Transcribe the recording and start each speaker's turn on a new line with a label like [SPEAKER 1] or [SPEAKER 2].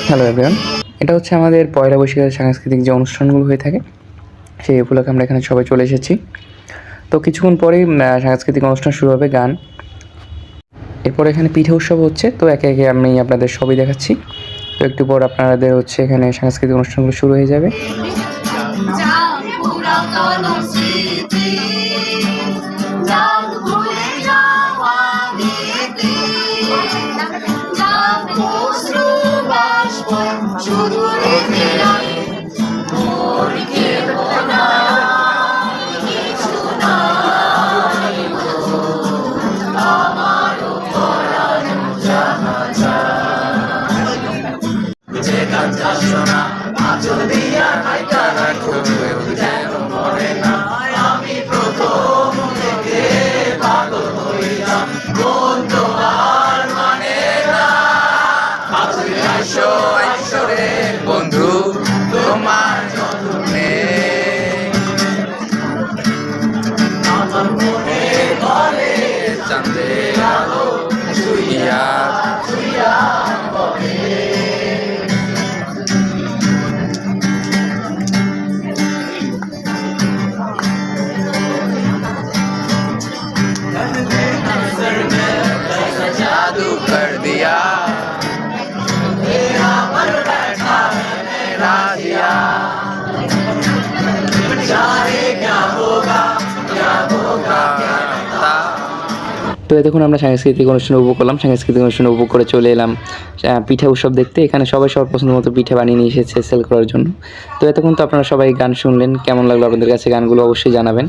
[SPEAKER 1] Hello everyone, এটা হচ্ছে আমাদের পয়লা বৈশাখের সাংস্কৃতিক যে অনুষ্ঠানগুলো হয়ে থাকে সেই উপলক্ষে আমরা এখানে সবাই চলে এসেছি। তো কিছুক্ষণ পরেই সাংস্কৃতিক অনুষ্ঠান শুরু হবে, গান। এরপর এখানে পিঠে উৎসব হচ্ছে, তো একে একে আমি আপনাদের সবই দেখাচ্ছি। তো একটু পর আপনাদের হচ্ছে এখানে সাংস্কৃতিক অনুষ্ঠানগুলো শুরু হয়ে যাবে। বন্ধু তোমার যত্নে আমার মনে ঘরে চাঁদের আলো ছুঁইয়া ছুঁইয়া বলে। जादू कर दिया यहाँ पर बैठा मैंने राजिया जाने क्या होगा क्या होगा क्या था। তো এতক্ষণ আমরা সাংস্কৃতিক অনুষ্ঠান উপভোগ করলাম। সাংস্কৃতিক অনুষ্ঠান উপভোগ করে চলে এলাম পিঠা উৎসব দেখতে। এখানে সবাই সবার পছন্দ মতো পিঠা বানিয়ে নিয়ে এসেছে সেল করার জন্য। তো এতক্ষণ তো আপনারা সবাই গান শুনলেন, কেমন লাগলো আপনাদের কাছে গানগুলো অবশ্যই জানাবেন।